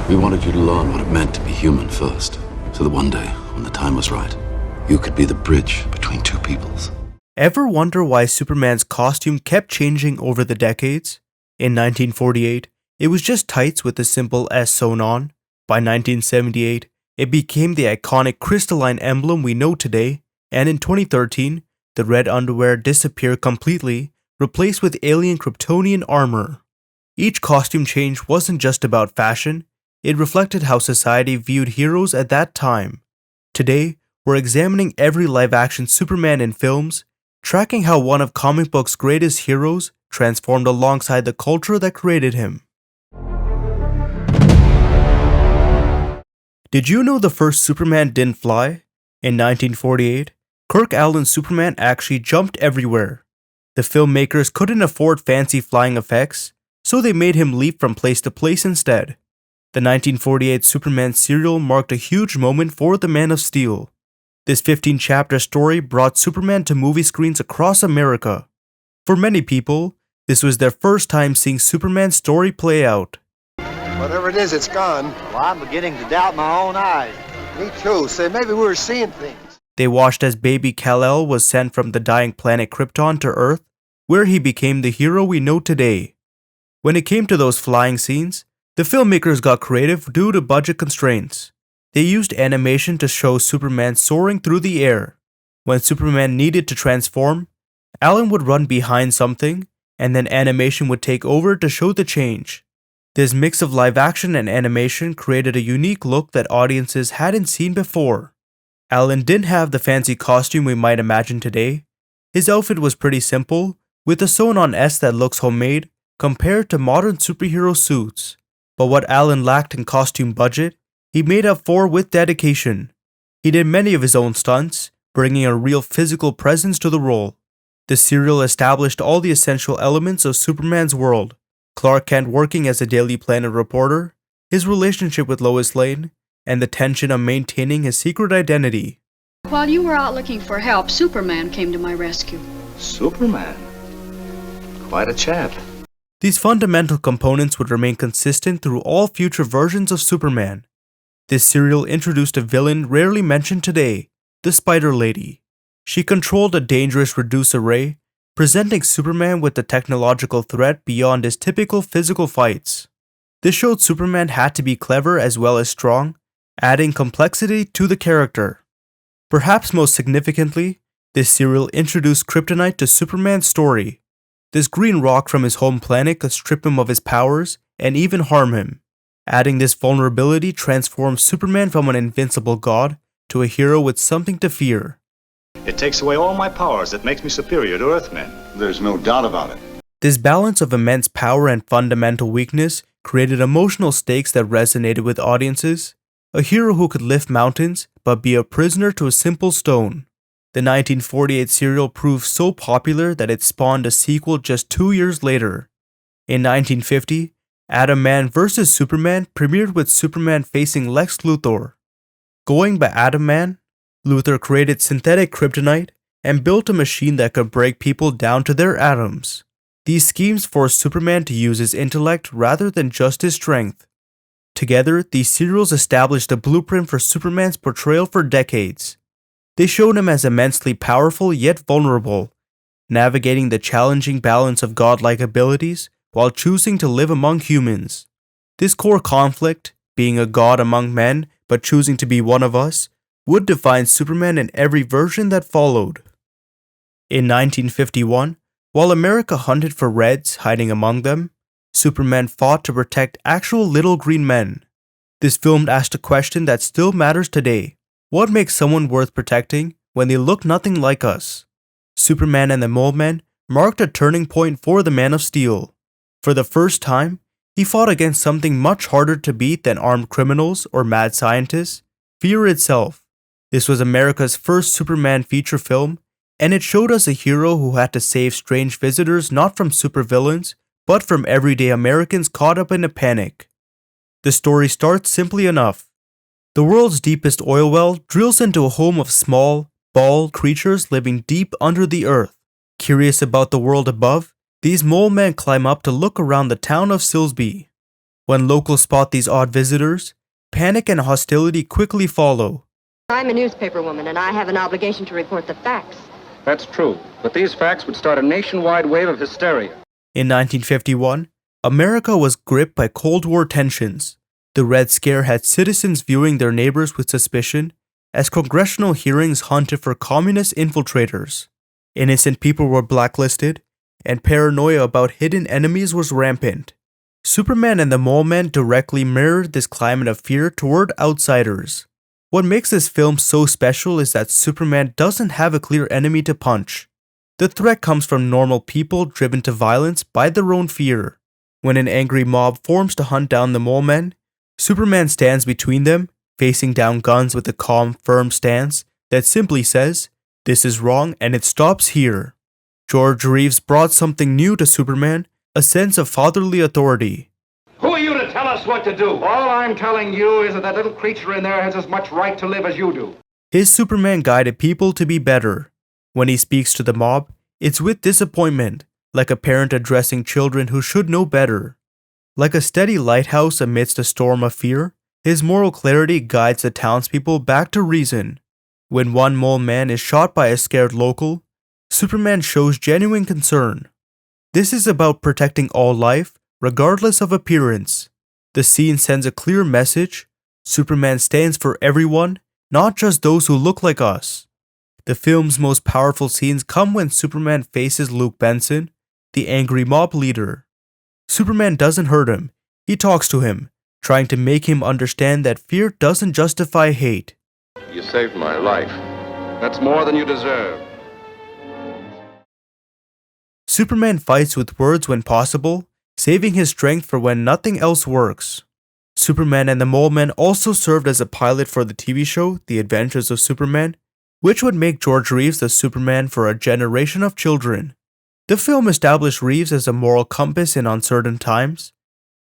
We wanted you to learn what it meant to be human first, so that one day, when the time was right, you could be the bridge between two peoples. Ever wonder why Superman's costume kept changing over the decades? In 1948, it was just tights with a simple S sewn on. By 1978, it became the iconic crystalline emblem we know today, and in 2013, the red underwear disappeared completely, replaced with alien Kryptonian armor. Each costume change wasn't just about fashion, it reflected how society viewed heroes at that time. Today, we're examining every live-action Superman in films, tracking how one of comic books' greatest heroes transformed alongside the culture that created him. Did you know the first Superman didn't fly? In 1948, Kirk Alyn's Superman actually jumped everywhere. The filmmakers couldn't afford fancy flying effects, so they made him leap from place to place instead. The 1948 Superman serial marked a huge moment for the Man of Steel. This 15-chapter story brought Superman to movie screens across America. For many people, this was their first time seeing Superman's story play out. Whatever it is, it's gone. Well, I'm beginning to doubt my own eyes. Me too. Say, maybe we were seeing things. They watched as baby Kal-El was sent from the dying planet Krypton to Earth, where he became the hero we know today. When it came to those flying scenes, the filmmakers got creative due to budget constraints. They used animation to show Superman soaring through the air. When Superman needed to transform, Alyn would run behind something, and then animation would take over to show the change. This mix of live action and animation created a unique look that audiences hadn't seen before. Alyn didn't have the fancy costume we might imagine today. His outfit was pretty simple, with a sewn-on S that looks homemade compared to modern superhero suits. But what Alyn lacked in costume budget, he made up for with dedication. He did many of his own stunts, bringing a real physical presence to the role. The serial established all the essential elements of Superman's world. Clark Kent working as a Daily Planet reporter, his relationship with Lois Lane, and the tension of maintaining his secret identity. While you were out looking for help, Superman came to my rescue. Superman? Quite a chap. These fundamental components would remain consistent through all future versions of Superman. This serial introduced a villain rarely mentioned today, the Spider Lady. She controlled a dangerous reducer ray, presenting Superman with a technological threat beyond his typical physical fights. This showed Superman had to be clever as well as strong, adding complexity to the character. Perhaps most significantly, this serial introduced kryptonite to Superman's story. This green rock from his home planet could strip him of his powers and even harm him. Adding this vulnerability transforms Superman from an invincible god to a hero with something to fear. It takes away all my powers. It makes me superior to Earthmen. There's no doubt about it. This balance of immense power and fundamental weakness created emotional stakes that resonated with audiences. A hero who could lift mountains, but be a prisoner to a simple stone. The 1948 serial proved so popular that it spawned a sequel just 2 years later. In 1950, Atom Man vs. Superman premiered with Superman facing Lex Luthor. Going by Atom Man, Luthor created synthetic kryptonite and built a machine that could break people down to their atoms. These schemes forced Superman to use his intellect rather than just his strength. Together, these serials established a blueprint for Superman's portrayal for decades. They showed him as immensely powerful yet vulnerable, navigating the challenging balance of godlike abilities while choosing to live among humans. This core conflict, being a god among men but choosing to be one of us, would define Superman in every version that followed. In 1951, while America hunted for Reds hiding among them, Superman fought to protect actual little green men. This film asked a question that still matters today. What makes someone worth protecting when they look nothing like us? Superman and the Mole Men marked a turning point for the Man of Steel. For the first time, he fought against something much harder to beat than armed criminals or mad scientists, fear itself. This was America's first Superman feature film, and it showed us a hero who had to save strange visitors not from supervillains, but from everyday Americans caught up in a panic. The story starts simply enough. The world's deepest oil well drills into a home of small, bald creatures living deep under the earth. Curious about the world above, these mole men climb up to look around the town of Silsby. When locals spot these odd visitors, panic and hostility quickly follow. I'm a newspaper woman, and I have an obligation to report the facts. That's true, but these facts would start a nationwide wave of hysteria. In 1951, America was gripped by Cold War tensions. The Red Scare had citizens viewing their neighbors with suspicion as congressional hearings hunted for communist infiltrators. Innocent people were blacklisted, and paranoia about hidden enemies was rampant. Superman and the Mole Men directly mirrored this climate of fear toward outsiders. What makes this film so special is that Superman doesn't have a clear enemy to punch. The threat comes from normal people driven to violence by their own fear. When an angry mob forms to hunt down the Mole Men, Superman stands between them, facing down guns with a calm, firm stance that simply says, "This is wrong and it stops here." George Reeves brought something new to Superman, a sense of fatherly authority. Who are you to tell us what to do? All I'm telling you is that little creature in there has as much right to live as you do. His Superman guided people to be better. When he speaks to the mob, it's with disappointment, like a parent addressing children who should know better. Like a steady lighthouse amidst a storm of fear, his moral clarity guides the townspeople back to reason. When one mole man is shot by a scared local, Superman shows genuine concern. This is about protecting all life, regardless of appearance. The scene sends a clear message: Superman stands for everyone, not just those who look like us. The film's most powerful scenes come when Superman faces Luke Benson, the angry mob leader. Superman doesn't hurt him, he talks to him, trying to make him understand that fear doesn't justify hate. You saved my life. That's more than you deserve. Superman fights with words when possible, saving his strength for when nothing else works. Superman and the Mole Men also served as a pilot for the TV show The Adventures of Superman, which would make George Reeves the Superman for a generation of children. The film established Reeves as a moral compass in uncertain times.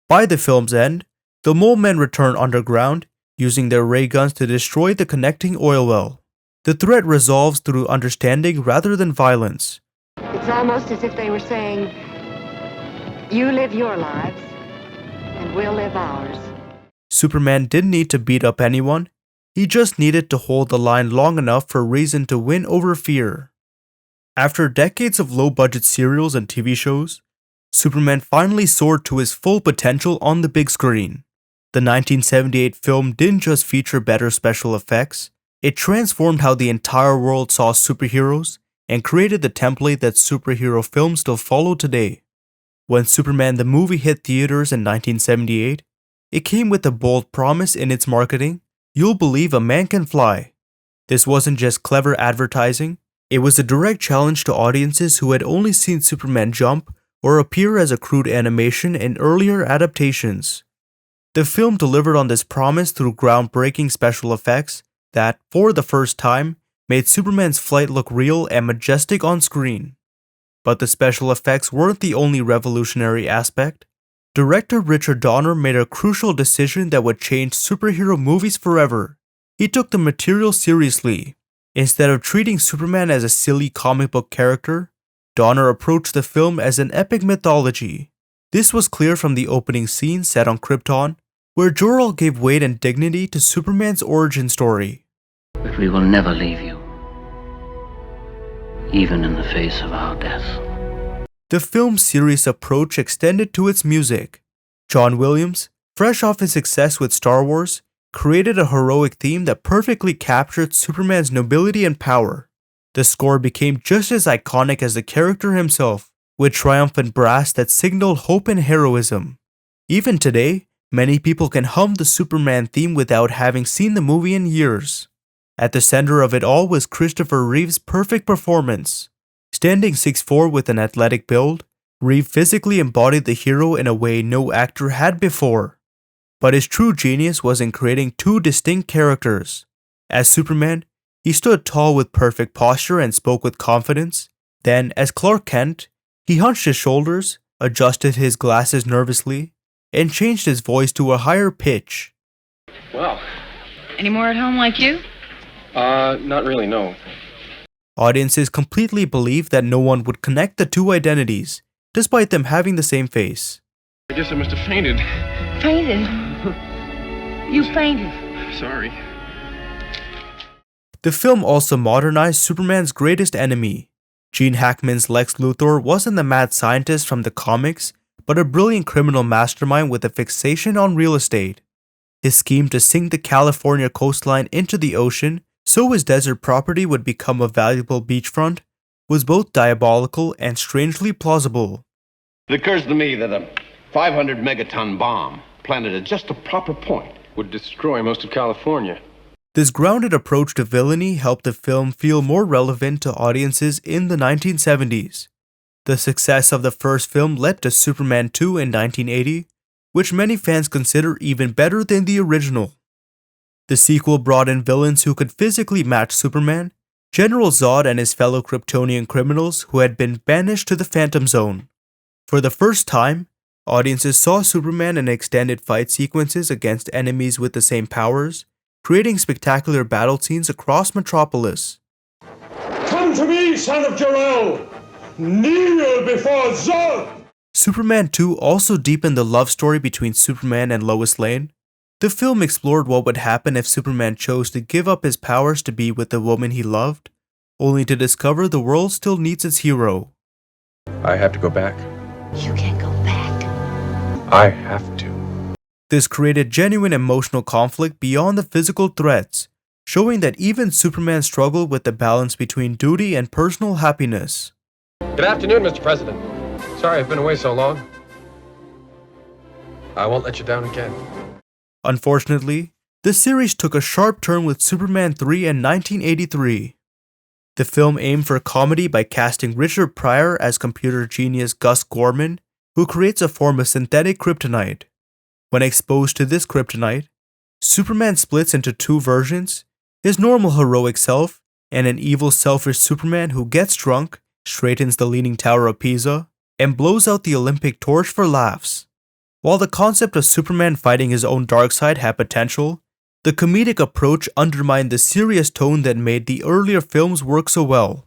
By the film's end, the Mole Men return underground, using their ray guns to destroy the connecting oil well. The threat resolves through understanding rather than violence. It's almost as if they were saying, you live your lives, and we'll live ours. Superman didn't need to beat up anyone, he just needed to hold the line long enough for reason to win over fear. After decades of low-budget serials and TV shows, Superman finally soared to his full potential on the big screen. The 1978 film didn't just feature better special effects, it transformed how the entire world saw superheroes and created the template that superhero films still follow today. When Superman the movie hit theaters in 1978, it came with a bold promise in its marketing: you'll believe a man can fly. This wasn't just clever advertising, it was a direct challenge to audiences who had only seen Superman jump or appear as a crude animation in earlier adaptations. The film delivered on this promise through groundbreaking special effects that, for the first time, made Superman's flight look real and majestic on screen. But the special effects weren't the only revolutionary aspect. Director Richard Donner made a crucial decision that would change superhero movies forever. He took the material seriously. Instead of treating Superman as a silly comic book character, Donner approached the film as an epic mythology. This was clear from the opening scene set on Krypton, where Jor-El gave weight and dignity to Superman's origin story. But we will never leave you, even in the face of our death. The film's serious approach extended to its music. John Williams, fresh off his success with Star Wars, created a heroic theme that perfectly captured Superman's nobility and power. The score became just as iconic as the character himself, with triumphant brass that signaled hope and heroism. Even today, many people can hum the Superman theme without having seen the movie in years. At the center of it all was Christopher Reeve's perfect performance. Standing 6'4" with an athletic build, Reeve physically embodied the hero in a way no actor had before. But his true genius was in creating two distinct characters. As Superman, he stood tall with perfect posture and spoke with confidence. Then, as Clark Kent, he hunched his shoulders, adjusted his glasses nervously, and changed his voice to a higher pitch. Well, Any more at home like you? not really, no. Audiences completely believed that no one would connect the two identities, despite them having the same face. I guess I must have fainted. Fainted. You fainted. Sorry. The film also modernized Superman's greatest enemy. Gene Hackman's Lex Luthor wasn't the mad scientist from the comics, but a brilliant criminal mastermind with a fixation on real estate. His scheme to sink the California coastline into the ocean so his desert property would become a valuable beachfront was both diabolical and strangely plausible. It occurs to me that a 500 megaton bomb planted at just the proper point Would destroy most of California. This grounded approach to villainy helped the film feel more relevant to audiences in the 1970s. The success of the first film led to Superman 2 in 1980, which many fans consider even better than the original. The sequel brought in villains who could physically match Superman, General Zod and his fellow Kryptonian criminals who had been banished to the Phantom Zone. For the first time, audiences saw Superman in extended fight sequences against enemies with the same powers, creating spectacular battle scenes across Metropolis. Come to me, son of Jor-El! Kneel before Zod! Superman 2 also deepened the love story between Superman and Lois Lane. The film explored what would happen if Superman chose to give up his powers to be with the woman he loved, only to discover the world still needs its hero. I have to go back. You can't go back. I have to. This created genuine emotional conflict beyond the physical threats, showing that even Superman struggled with the balance between duty and personal happiness. Good afternoon, Mr. President. Sorry I've been away so long. I won't let you down again. Unfortunately, the series took a sharp turn with Superman 3 in 1983. The film aimed for comedy by casting Richard Pryor as computer genius Gus Gorman, who creates a form of synthetic kryptonite. When exposed to this kryptonite, Superman splits into two versions, his normal heroic self and an evil selfish Superman who gets drunk, straightens the Leaning Tower of Pisa, and blows out the Olympic torch for laughs. While the concept of Superman fighting his own dark side had potential, the comedic approach undermined the serious tone that made the earlier films work so well.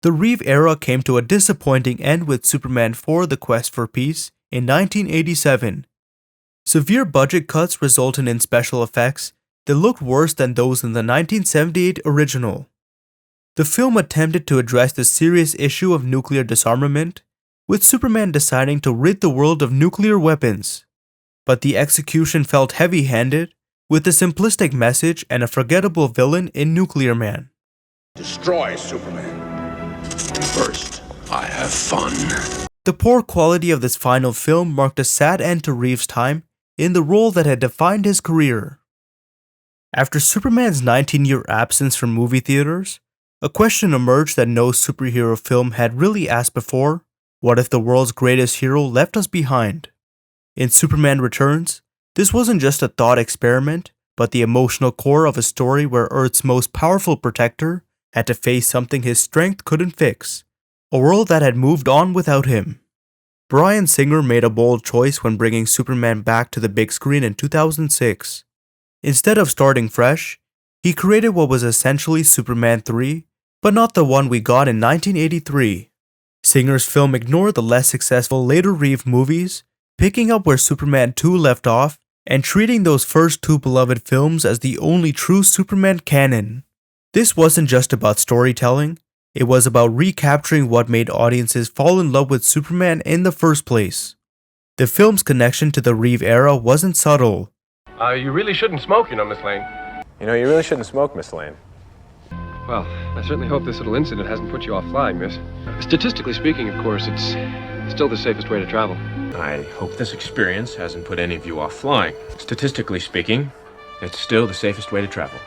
The Reeve era came to a disappointing end with Superman 4: The Quest for Peace in 1987. Severe budget cuts resulted in special effects that looked worse than those in the 1978 original. The film attempted to address the serious issue of nuclear disarmament, with Superman deciding to rid the world of nuclear weapons. But the execution felt heavy-handed, with a simplistic message and a forgettable villain in Nuclear Man. Destroy Superman. First, I have fun. The poor quality of this final film marked a sad end to Reeve's time in the role that had defined his career. After Superman's 19-year absence from movie theaters, a question emerged that no superhero film had really asked before: what if the world's greatest hero left us behind? In Superman Returns, this wasn't just a thought experiment, but the emotional core of a story where Earth's most powerful protector had to face something his strength couldn't fix, a world that had moved on without him. Bryan Singer made a bold choice when bringing Superman back to the big screen in 2006. Instead of starting fresh, he created what was essentially Superman 3, but not the one we got in 1983. Singer's film ignored the less successful later Reeve movies, picking up where Superman 2 left off and treating those first two beloved films as the only true Superman canon. This wasn't just about storytelling, it was about recapturing what made audiences fall in love with Superman in the first place. The film's connection to the Reeve era wasn't subtle. You really shouldn't smoke, Miss Lane. You really shouldn't smoke, Miss Lane. Well, I certainly hope this little incident hasn't put you off flying, miss. Statistically speaking, of course, it's still the safest way to travel. I hope this experience hasn't put any of you off flying. Statistically speaking, it's still the safest way to travel.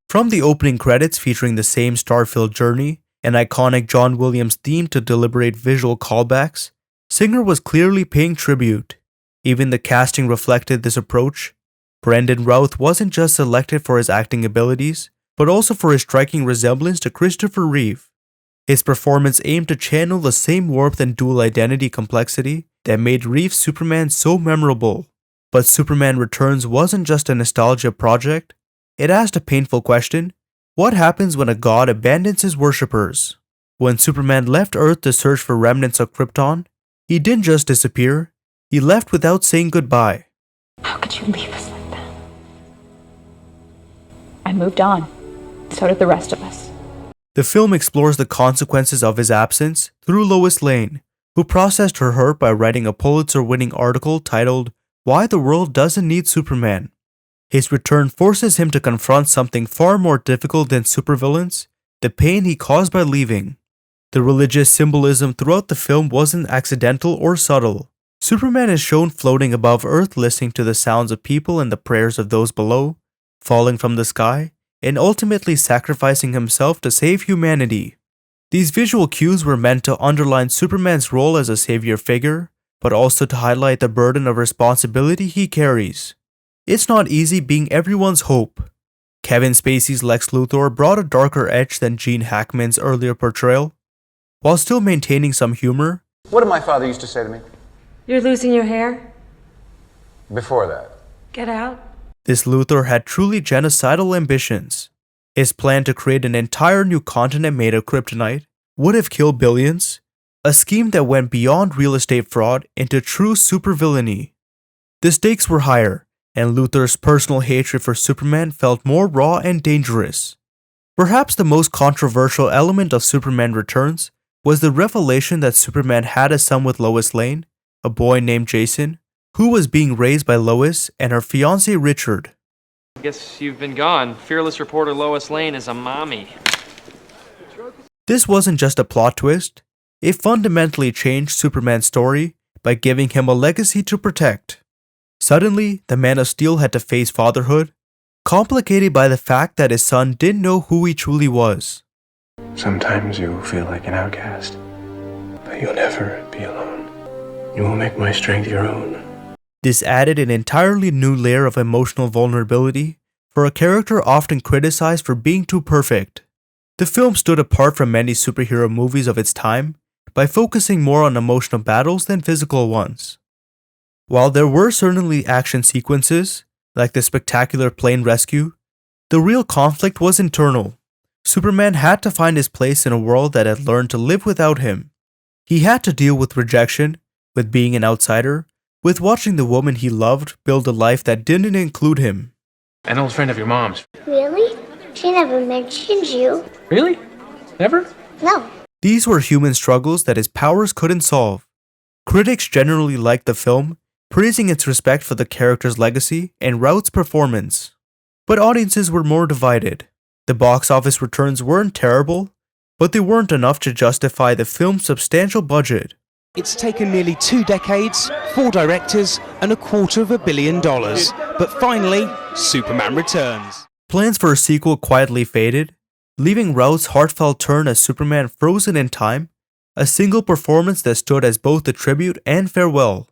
From the opening credits featuring the same star-filled journey, an iconic John Williams theme to deliberate visual callbacks, Singer was clearly paying tribute. Even the casting reflected this approach. Brandon Routh wasn't just selected for his acting abilities, but also for his striking resemblance to Christopher Reeve. His performance aimed to channel the same warmth and dual identity complexity that made Reeve's Superman so memorable. But Superman Returns wasn't just a nostalgia project, it asked a painful question: what happens when a god abandons his worshippers? When Superman left Earth to search for remnants of Krypton, he didn't just disappear, he left without saying goodbye. How could you leave us like that? I moved on. So did the rest of us. The film explores the consequences of his absence through Lois Lane, who processed her hurt by writing a Pulitzer-winning article titled, "Why the World Doesn't Need Superman." His return forces him to confront something far more difficult than supervillains, the pain he caused by leaving. The religious symbolism throughout the film wasn't accidental or subtle. Superman is shown floating above Earth, listening to the sounds of people and the prayers of those below, falling from the sky, and ultimately sacrificing himself to save humanity. These visual cues were meant to underline Superman's role as a savior figure, but also to highlight the burden of responsibility he carries. It's not easy being everyone's hope. Kevin Spacey's Lex Luthor brought a darker edge than Gene Hackman's earlier portrayal, while still maintaining some humor. What did my father used to say to me? You're losing your hair? Before that. Get out. This Luthor had truly genocidal ambitions. His plan to create an entire new continent made of kryptonite would have killed billions, a scheme that went beyond real estate fraud into true supervillainy. The stakes were higher, and Luthor's personal hatred for Superman felt more raw and dangerous. Perhaps the most controversial element of Superman Returns was the revelation that Superman had a son with Lois Lane, a boy named Jason, who was being raised by Lois and her fiancé Richard. I guess you've been gone. Fearless reporter Lois Lane is a mommy. This wasn't just a plot twist, it fundamentally changed Superman's story by giving him a legacy to protect. Suddenly, the Man of Steel had to face fatherhood, complicated by the fact that his son didn't know who he truly was. Sometimes you will feel like an outcast, but you'll never be alone. You will make my strength your own. This added an entirely new layer of emotional vulnerability for a character often criticized for being too perfect. The film stood apart from many superhero movies of its time by focusing more on emotional battles than physical ones. While there were certainly action sequences, like the spectacular plane rescue, the real conflict was internal. Superman had to find his place in a world that had learned to live without him. He had to deal with rejection, with being an outsider, with watching the woman he loved build a life that didn't include him. An old friend of your mom's. Really? She never mentioned you. Really? Never? No. These were human struggles that his powers couldn't solve. Critics generally liked the film, praising its respect for the character's legacy and Rout's performance. But audiences were more divided. The box office returns weren't terrible, but they weren't enough to justify the film's substantial budget. It's taken nearly 2 decades, 4 directors, and $250 million. But finally, Superman returns. Plans for a sequel quietly faded, leaving Rout's heartfelt turn as Superman frozen in time, a single performance that stood as both a tribute and farewell.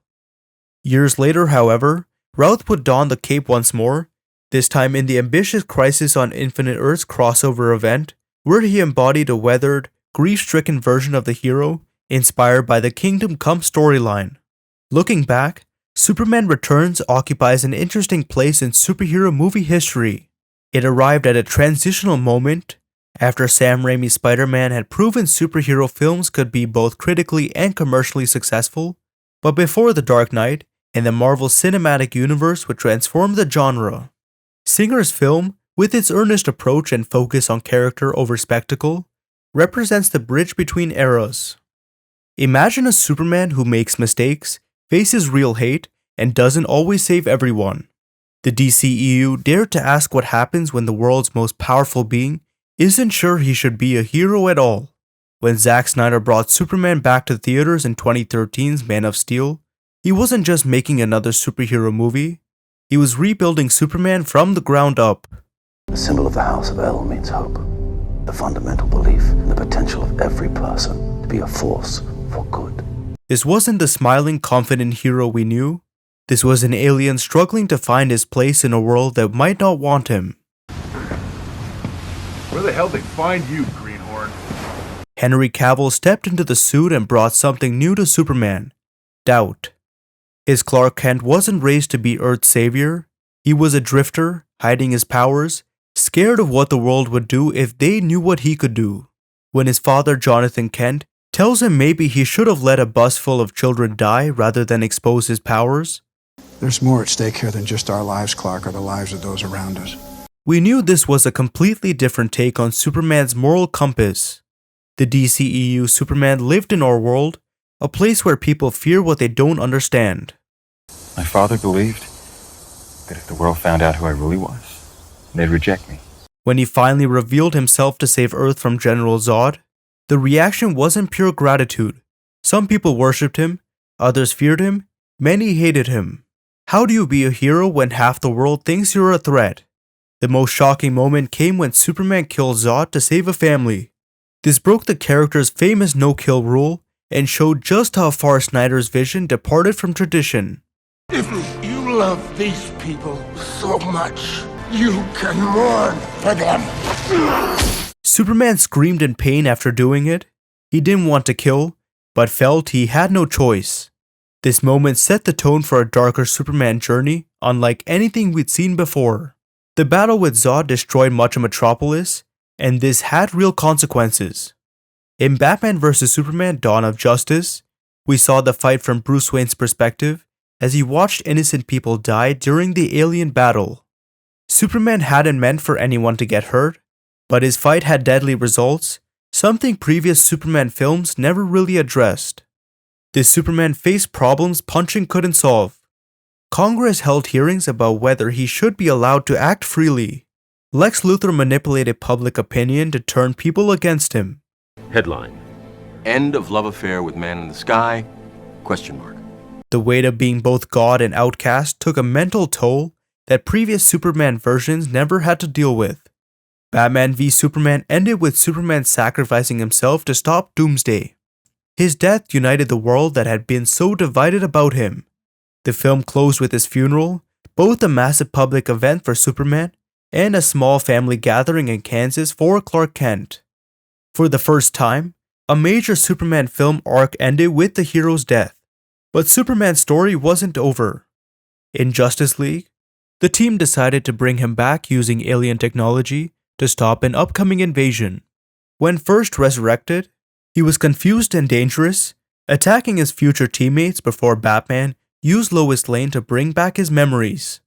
Years later, however, Rout would don the cape once more, this time in the ambitious Crisis on Infinite Earths crossover event, where he embodied a weathered, grief-stricken version of the hero inspired by the Kingdom Come storyline. Looking back, Superman Returns occupies an interesting place in superhero movie history. It arrived at a transitional moment after Sam Raimi's Spider-Man had proven superhero films could be both critically and commercially successful, but before The Dark Knight and the Marvel Cinematic Universe would transform the genre. Singer's film, with its earnest approach and focus on character over spectacle, represents the bridge between eras. Imagine a Superman who makes mistakes, faces real hate, and doesn't always save everyone. The DCEU dared to ask what happens when the world's most powerful being isn't sure he should be a hero at all. When Zack Snyder brought Superman back to theaters in 2013's Man of Steel, he wasn't just making another superhero movie, he was rebuilding Superman from the ground up. The symbol of the House of El means hope. The fundamental belief in the potential of every person to be a force for good. This wasn't the smiling, confident hero we knew. This was an alien struggling to find his place in a world that might not want him. Where the hell did they find you, Greenhorn? Henry Cavill stepped into the suit and brought something new to Superman: doubt. His Clark Kent wasn't raised to be Earth's savior. He was a drifter, hiding his powers, scared of what the world would do if they knew what he could do. When his father, Jonathan Kent, tells him maybe he should have let a bus full of children die rather than expose his powers, There's more at stake here than just our lives, Clark, or the lives of those around us. We knew this was a completely different take on Superman's moral compass. The DCEU Superman lived in our world, a place where people fear what they don't understand. My father believed that if the world found out who I really was, they'd reject me. When he finally revealed himself to save Earth from General Zod, the reaction wasn't pure gratitude. Some people worshipped him, others feared him, many hated him. How do you be a hero when half the world thinks you're a threat? The most shocking moment came when Superman killed Zod to save a family. This broke the character's famous no-kill rule and showed just how far Snyder's vision departed from tradition. If you love these people so much, you can mourn for them. Superman screamed in pain after doing it. He didn't want to kill, but felt he had no choice. This moment set the tone for a darker Superman journey, unlike anything we'd seen before. The battle with Zod destroyed much of Metropolis, and this had real consequences. In Batman vs. Superman: Dawn of Justice, we saw the fight from Bruce Wayne's perspective as he watched innocent people die during the alien battle. Superman hadn't meant for anyone to get hurt, but his fight had deadly results, something previous Superman films never really addressed. This Superman faced problems punching couldn't solve. Congress held hearings about whether he should be allowed to act freely. Lex Luthor manipulated public opinion to turn people against him. Headline: End of love affair with man in the sky? ? The weight of being both God and outcast took a mental toll that previous Superman versions never had to deal with. Batman v Superman ended with Superman sacrificing himself to stop Doomsday. His death united the world that had been so divided about him. The film closed with his funeral, both a massive public event for Superman and a small family gathering in Kansas for Clark Kent. For the first time, a major Superman film arc ended with the hero's death. But Superman's story wasn't over. In Justice League, the team decided to bring him back using alien technology to stop an upcoming invasion. When first resurrected, he was confused and dangerous, attacking his future teammates before Batman used Lois Lane to bring back his memories.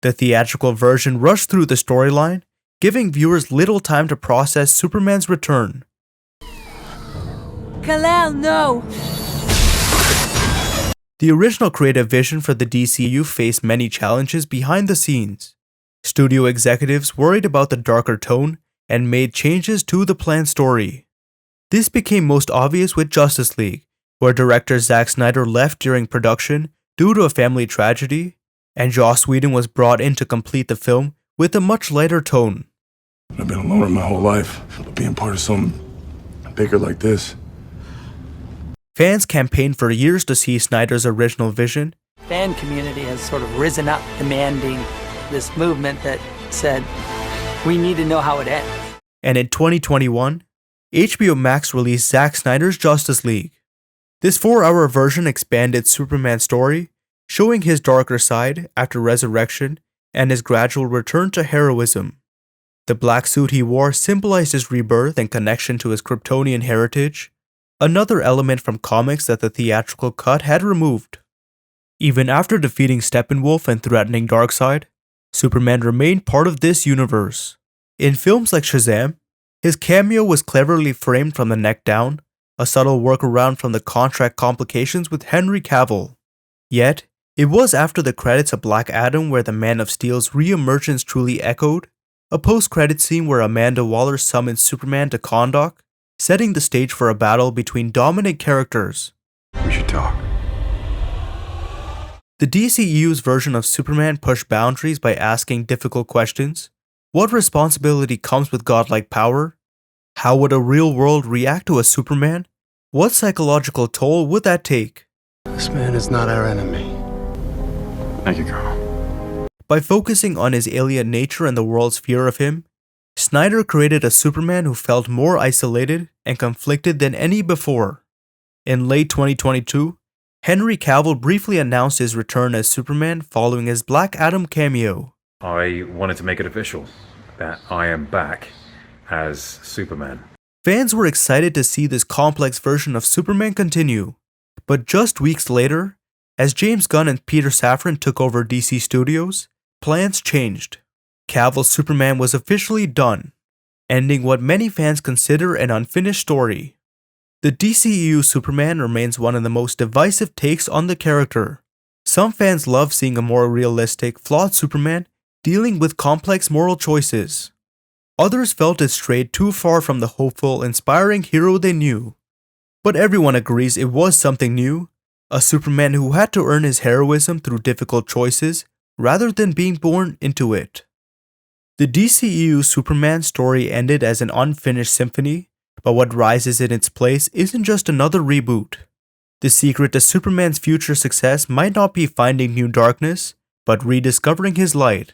The theatrical version rushed through the storyline, giving viewers little time to process Superman's return. Kal-El, no! The original creative vision for the DCU faced many challenges behind the scenes. Studio executives worried about the darker tone and made changes to the planned story. This became most obvious with Justice League, where director Zack Snyder left during production due to a family tragedy, and Joss Whedon was brought in to complete the film with a much lighter tone. I've been a loner my whole life, but being part of something bigger like this. Fans campaigned for years to see Snyder's original vision. Fan community has sort of risen up demanding this movement that said, we need to know how it ends. And in 2021, HBO Max released Zack Snyder's Justice League. This 4-hour version expanded Superman's story, showing his darker side after resurrection and his gradual return to heroism. The black suit he wore symbolized his rebirth and connection to his Kryptonian heritage, another element from comics that the theatrical cut had removed. Even after defeating Steppenwolf and threatening Darkseid, Superman remained part of this universe. In films like Shazam, his cameo was cleverly framed from the neck down, a subtle workaround from the contract complications with Henry Cavill. Yet, it was after the credits of Black Adam where the Man of Steel's re-emergence truly echoed, a post-credit scene where Amanda Waller summons Superman to Kahndaq, setting the stage for a battle between dominant characters. We should talk. The DCEU's version of Superman pushed boundaries by asking difficult questions. What responsibility comes with godlike power? How would a real world react to a Superman? What psychological toll would that take? This man is not our enemy. Thank you, Colonel. By focusing on his alien nature and the world's fear of him, Snyder created a Superman who felt more isolated and conflicted than any before. In late 2022, Henry Cavill briefly announced his return as Superman following his Black Adam cameo. I wanted to make it official that I am back as Superman. Fans were excited to see this complex version of Superman continue, but just weeks later, As James Gunn and Peter Safran took over DC Studios, plans changed. Cavill's Superman was officially done, ending what many fans consider an unfinished story. The DCEU Superman remains one of the most divisive takes on the character. Some fans love seeing a more realistic, flawed Superman dealing with complex moral choices. Others felt it strayed too far from the hopeful, inspiring hero they knew. But everyone agrees it was something new, a Superman who had to earn his heroism through difficult choices rather than being born into it. The DCEU Superman story ended as an unfinished symphony, but what rises in its place isn't just another reboot. The secret to Superman's future success might not be finding new darkness, but rediscovering his light.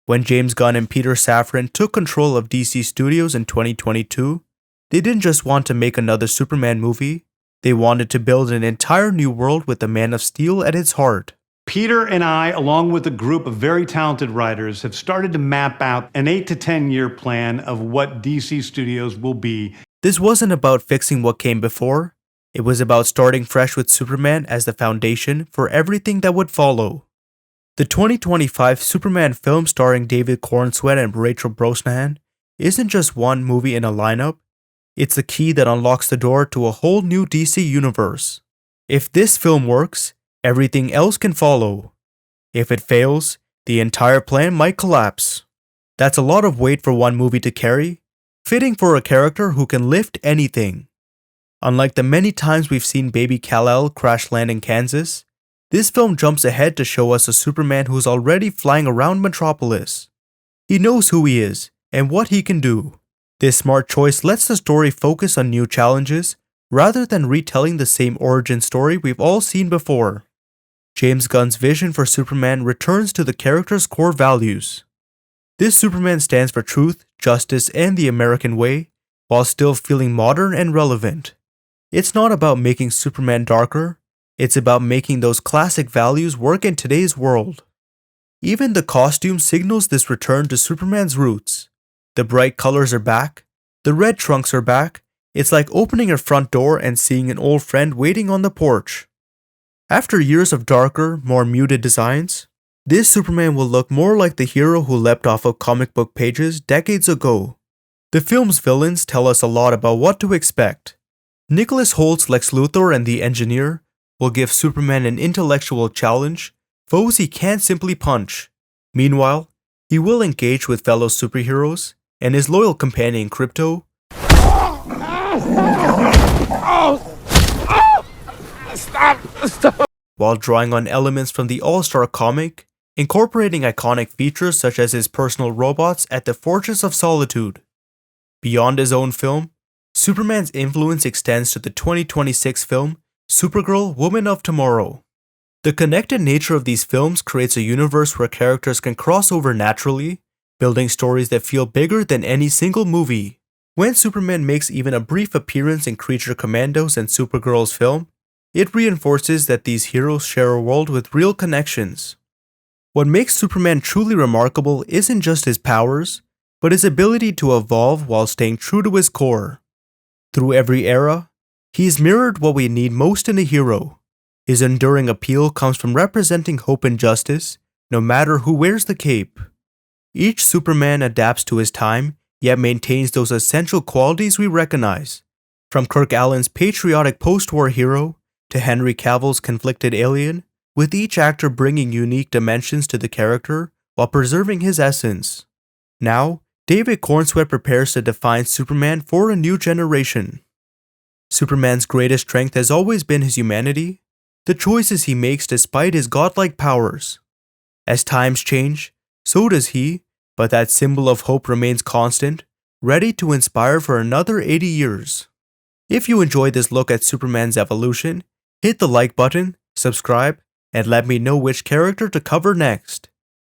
When James Gunn and Peter Safran took control of DC Studios in 2022, they didn't just want to make another Superman movie, they wanted to build an entire new world with the Man of Steel at its heart. Peter and I, along with a group of very talented writers, have started to map out an 8 to 10 year plan of what DC Studios will be. This wasn't about fixing what came before, it was about starting fresh with Superman as the foundation for everything that would follow. The 2025 Superman film starring David Corenswet and Rachel Brosnahan isn't just one movie in a lineup, it's the key that unlocks the door to a whole new DC universe. If this film works, everything else can follow. If it fails, the entire plan might collapse. That's a lot of weight for one movie to carry, fitting for a character who can lift anything. Unlike the many times we've seen baby Kal-El crash land in Kansas, this film jumps ahead to show us a Superman who's already flying around Metropolis. He knows who he is and what he can do. This smart choice lets the story focus on new challenges rather than retelling the same origin story we've all seen before. James Gunn's vision for Superman returns to the character's core values. This Superman stands for truth, justice, and the American way, while still feeling modern and relevant. It's not about making Superman darker, it's about making those classic values work in today's world. Even the costume signals this return to Superman's roots. The bright colors are back, the red trunks are back, it's like opening a front door and seeing an old friend waiting on the porch. After years of darker, more muted designs, this Superman will look more like the hero who leapt off of comic book pages decades ago. The film's villains tell us a lot about what to expect. Nicholas Holt's Lex Luthor and the Engineer will give Superman an intellectual challenge, foes he can't simply punch. Meanwhile, he will engage with fellow superheroes and his loyal companion Krypto. Stop! While drawing on elements from the All-Star comic, incorporating iconic features such as his personal robots at the Fortress of Solitude. Beyond his own film, Superman's influence extends to the 2026 film Supergirl, Woman of Tomorrow. The connected nature of these films creates a universe where characters can cross over naturally, building stories that feel bigger than any single movie. When Superman makes even a brief appearance in Creature Commandos and Supergirl's film, it reinforces that these heroes share a world with real connections. What makes Superman truly remarkable isn't just his powers, but his ability to evolve while staying true to his core. Through every era, he's mirrored what we need most in a hero. His enduring appeal comes from representing hope and justice, no matter who wears the cape. Each Superman adapts to his time, yet maintains those essential qualities we recognize. From Kirk Allen's patriotic post-war hero to Henry Cavill's conflicted alien, with each actor bringing unique dimensions to the character while preserving his essence. Now, David Corenswet prepares to define Superman for a new generation. Superman's greatest strength has always been his humanity, the choices he makes despite his godlike powers. As times change, so does he, but that symbol of hope remains constant, ready to inspire for another 80 years. If you enjoyed this look at Superman's evolution, hit the like button, subscribe, and let me know which character to cover next.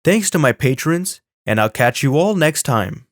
Thanks to my patrons, and I'll catch you all next time.